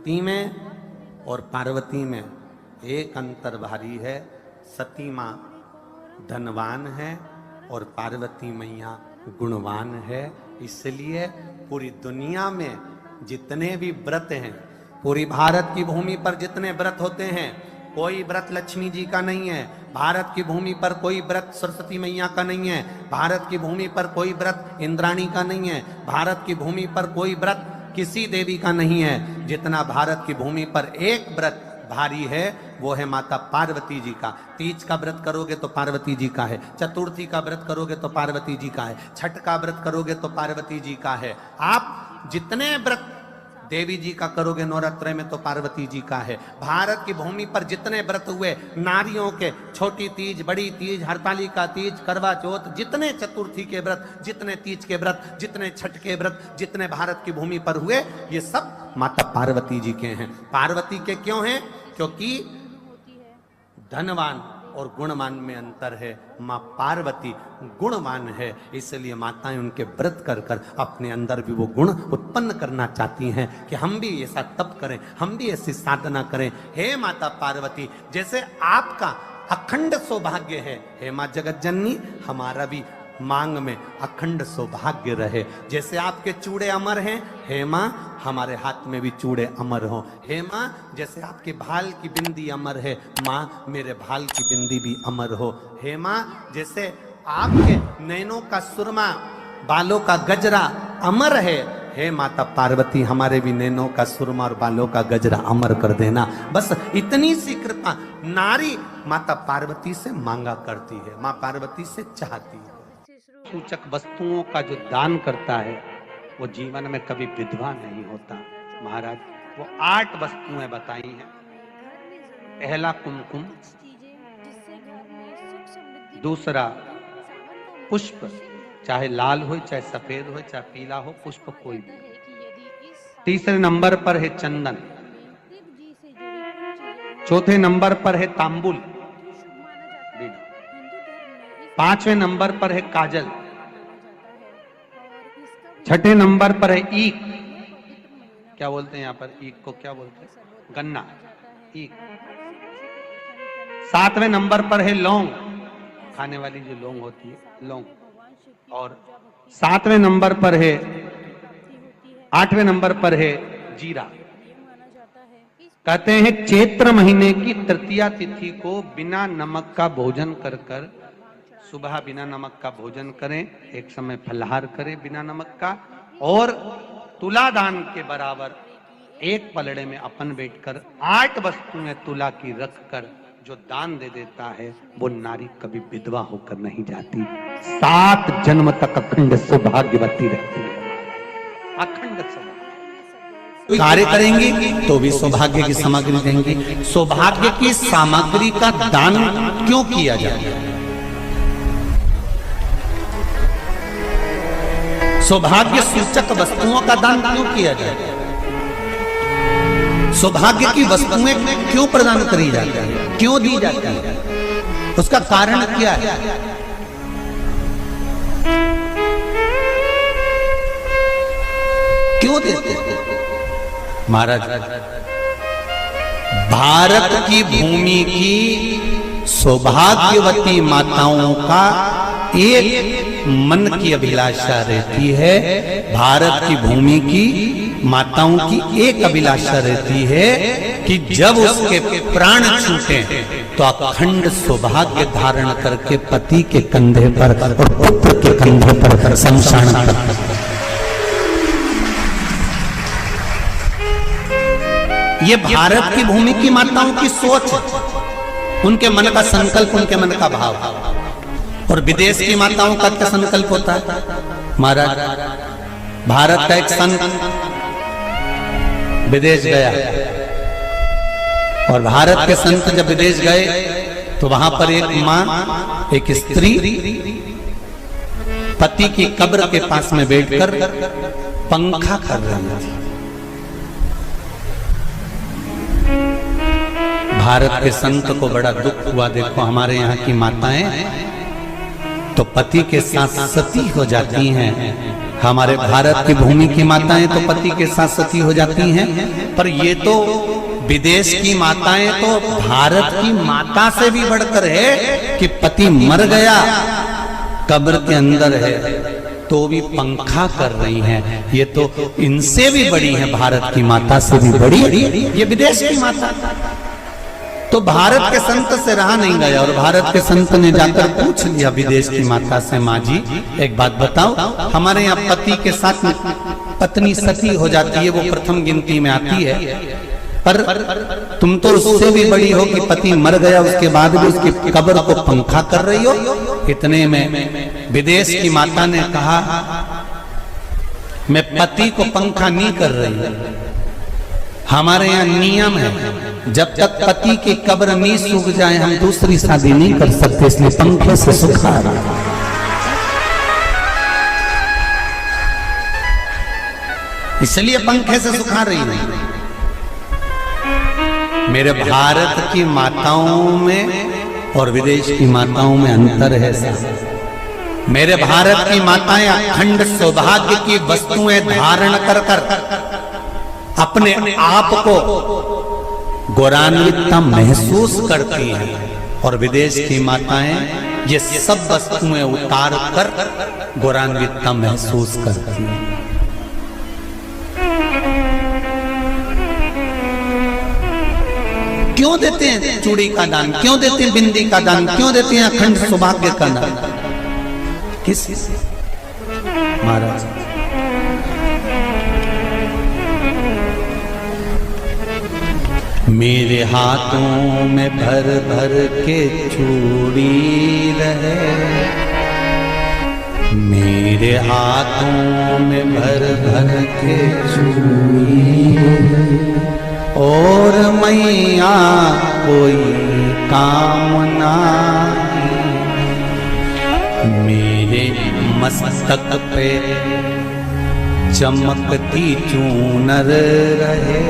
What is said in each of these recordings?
सती में और पार्वती में एक अंतर भारी है। सती माँ धनवान है और पार्वती मैया गुणवान है। इसलिए पूरी दुनिया में जितने भी व्रत हैं, पूरी भारत की भूमि पर जितने व्रत होते हैं, कोई व्रत लक्ष्मी जी का नहीं है। भारत की भूमि पर कोई व्रत सरस्वती मैया का नहीं है। भारत की भूमि पर कोई व्रत इंद्राणी का नहीं है। भारत की भूमि पर कोई व्रत किसी देवी का नहीं है। जितना भारत की भूमि पर एक व्रत भारी है वो है माता पार्वती जी का। तीज का व्रत करोगे तो पार्वती जी का है, चतुर्थी का व्रत करोगे तो पार्वती जी का है, छठ का व्रत करोगे तो पार्वती जी का है। आप जितने व्रत देवी जी का करोगे नवरात्र में तो पार्वती जी का है। भारत की भूमि पर जितने व्रत हुए नारियों के, छोटी तीज, बड़ी तीज, हरतालिका तीज, करवा चौथ, जितने चतुर्थी के व्रत, जितने तीज के व्रत, जितने छठ के व्रत, जितने भारत की भूमि पर हुए, ये सब माता पार्वती जी के हैं। पार्वती के क्यों हैं? क्योंकि धनवान और गुणवान में अंतर है। माँ पार्वती गुणवान है, इसलिए माताएं उनके व्रत कर कर अपने अंदर भी वो गुण उत्पन्न करना चाहती हैं कि हम भी ऐसा तप करें, हम भी ऐसी साधना करें। हे माता पार्वती, जैसे आपका अखंड सौभाग्य है, हे माँ जगत जननी, हमारा भी मांग में अखंड सौभाग्य रहे। जैसे आपके चूड़े अमर हैं, हे माँ हमारे हाथ में भी चूड़े अमर हो। हे माँ जैसे आपके भाल की बिंदी अमर है, माँ मेरे भाल की बिंदी भी अमर हो। हे माँ जैसे आपके नैनों का सुरमा, बालों का गजरा अमर है, हे माता पार्वती हमारे भी नैनों का सुरमा और बालों का गजरा अमर कर देना। बस इतनी सी कृपा नारी माता पार्वती से मांगा करती है, माँ पार्वती से चाहती है। सूचक वस्तुओं का जो दान करता है वो जीवन में कभी विधवा नहीं होता। महाराज वो 8 वस्तुएं बताई हैं। पहला कुमकुम, दूसरा पुष्प, चाहे लाल हो चाहे सफेद हो चाहे पीला हो, पुष्प कोई भी। तीसरे नंबर पर है चंदन, चौथे नंबर पर है तांबुल, 5वें नंबर पर है काजल, छठे नंबर पर है ईख, क्या बोलते हैं यहाँ पर ईख को, क्या बोलते हैं, गन्ना, ईख। 7वें नंबर पर है लौंग, खाने वाली जो लौंग होती है, लौंग। और 7वें नंबर पर है, 8वें नंबर पर है जीरा। कहते हैं चैत्र महीने की तृतीया तिथि को बिना नमक का भोजन कर कर, सुबह बिना नमक का भोजन करें, एक समय फलाहार करें बिना नमक का, और तुला दान के बराबर एक पलड़े में अपन बैठकर 8 वस्तुएं तुला की रख कर जो दान दे देता है वो नारी कभी विधवा होकर नहीं जाती, 7 जन्म तक अखंड सौभाग्यवती रहती है। अखंड सौभाग्य कार्य करेंगी तो भी सौभाग्य की सामग्री देंगी। सौभाग्य की सामग्री का दान क्यों किया जाता है? सौभाग्य सूचक वस्तुओं का दान क्यों किया जाए? सौभाग्य की वस्तुएं क्यों प्रदान करी जाती है, क्यों दी जाती है? उसका कारण क्या है? क्यों देते हैं? महाराज भारत की भूमि की सौभाग्यवती माताओं का एक मन की अभिलाषा रहती है, भारत की भूमि की माताओं की एक अभिलाषा रहती है कि जब उसके प्राण छूटे तो अखंड सौभाग्य धारण करके पति के कंधे पर और पुत्र के कंधे पर शमशान पर। ये भारत की भूमि की माताओं की सोच, उनके मन का संकल्प, उनके मन का भाव। और विदेश की माताओं का क्या संकल्प होता है? महाराज भारत का एक संत विदेश गया और भारत के संत जब विदेश गए तो वहां पर एक मां, एक स्त्री पति की कब्र के पास में बैठकर पंखा कर रही थी। भारत के संत को बड़ा दुख हुआ, देखो हमारे यहाँ की माताएं तो पति के साथ सती हो जाती हैं। हमारे भारत की भूमि की माताएं तो पति के साथ सती हो जाती हैं, पर ये तो विदेश की माताएं तो भारत की माता से भी बढ़कर है कि पति मर गया, कब्र के अंदर है, तो भी पंखा कर रही हैं। ये तो इनसे भी बड़ी है, भारत की माता से भी बड़ी ये विदेश की माता। तो भारत के संत से रहा नहीं गया और भारत के संत ने जाकर पूछ लिया विदेश की माता से, माँ जी एक बात बताओ, हमारे यहाँ पति के साथ पत्नी सती हो जाती है, वो प्रथम गिनती में आती है, पर तुम तो उससे भी बड़ी हो कि पति मर गया उसके बाद भी उसकी कब्र को पंखा कर रही हो। इतने में विदेश की माता ने कहा, मैं पति को पंखा नहीं कर रही, हमारे यहाँ नियम है जब तक पति की कब्र नहीं सूख जाए हम दूसरी शादी नहीं कर सकते, इसलिए पंखे से सुखा रहा। इसलिए पंखे से सुखा रही नहीं। मेरे भारत की माताओं में और विदेश की माताओं में अंतर है साहब। मेरे भारत की माताएं अखंड सौभाग्य की वस्तुएं धारण कर कर अपने आप को गौरवान्वितता महसूस करती हैं, और विदेश की माताएं ये सब वस्तुएं उतार कर गौरवान्वितता महसूस करती हैं। क्यों देते हैं चूड़ी का दान, क्यों देते हैं बिंदी का दान, क्यों देते हैं अखंड सौभाग्य का दान? किस महाराज मेरे हाथों में भर भर के चूड़ी रहे, मेरे हाथों में भर भर के चूड़ी, और मैया कोई काम नहीं, मेरे मस्तक पे चमकती चूनर रहे,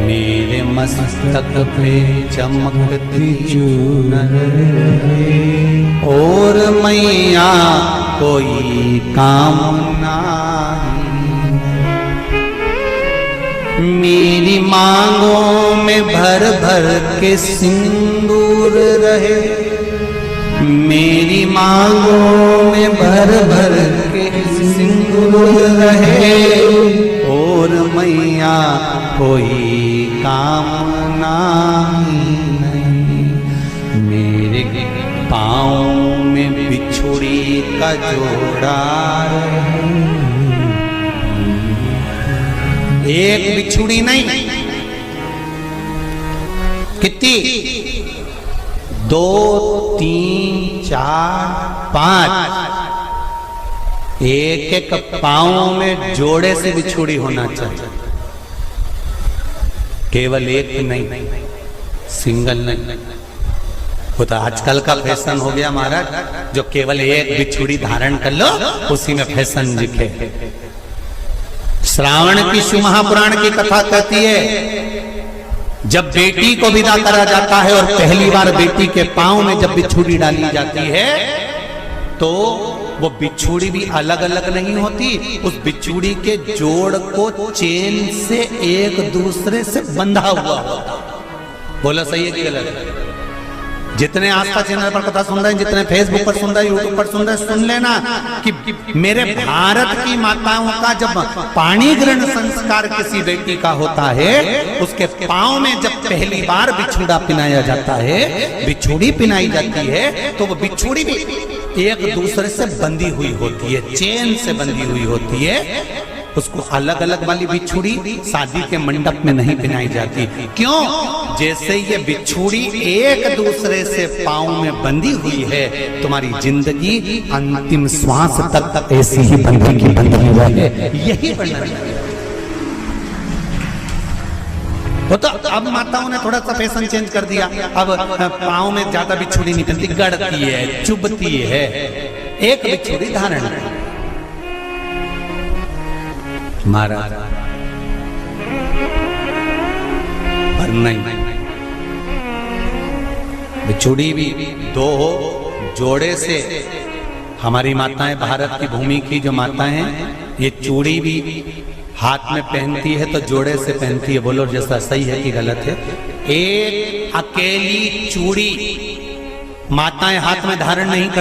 मेरे मस्तक पे चमकती चूनर रहे, और मैया कोई काम नहीं, मेरी मांगों में भर भर के सिंदूर रहे, मेरी मांगों में भर भर के सिंदूर रहे, और मैया कोई कामना नहीं, मेरे पाँव में बिछुड़ी का जोड़ा रहे, एक बिछुड़ी नहीं, कितनी? 2, 3, 4, 5, एक एक पाँव में जोड़े से बिछुड़ी होना चाहिए, केवल एक नहीं, सिंगल नहीं। वो तो आजकल का फैशन हो गया महाराज, जो केवल एक बिछुड़ी धारण कर लो उसी में फैशन दिखे। श्रावण की शिव महापुराण की कथा कहती है, जब बेटी को विदा करा जाता है और पहली बार बेटी के पांव में जब बिछुड़ी डाली जाती है, तो वो बिछुड़ी भी अलग अलग नहीं होती, उस बिछुड़ी के जोड़ को चेन से एक दूसरे से बंधा हुआ होता। बोला सही है कि गलत? जितने आस्था चैनल पर कथा सुन रहे हैं, जितने फेसबुक पर सुन रहे हैं, यूट्यूब पर सुन रहे हैं, सुन लेना कि मेरे भारत की माताओं का जब पाणी ग्रहण संस्कार किसी बेटी का होता है, उसके पांव में जब पहली बार बिछुड़ा पिनाया जाता है, बिछुड़ी पिनाई जाती है, तो वो बिछुड़ी भी एक दूसरे से बंधी हुई होती है, चेन से बंधी हुई होती है। उसको अलग अलग वाली बिछुड़ी शादी के मंडप में नहीं पहनाई जाती। क्यों? जैसे ये बिछुड़ी एक दूसरे से पांव में बंधी हुई है, तुम्हारी जिंदगी अंतिम श्वास तक ऐसी ही बंधी रहे, यही बनना चाहिए। तो अब माताओं ने थोड़ा सा फैशन चेंज कर दिया, अब पांव में ज्यादा बिछुड़ी नहीं पहनती, गड़ती है, चुभती है, एक बिछुड़ी धारण महाराज। पर नहीं, बिछुड़ी भी दो हो, जोड़े से हमारी माताएं, भारत की भूमि की जो माताएं हैं, ये चूड़ी भी हाथ में पहनती है तो जोड़े से पहनती है। बोलो जैसा सही है कि गलत है? एक अकेली चूड़ी माताएं हाथ में धारण नहीं करती।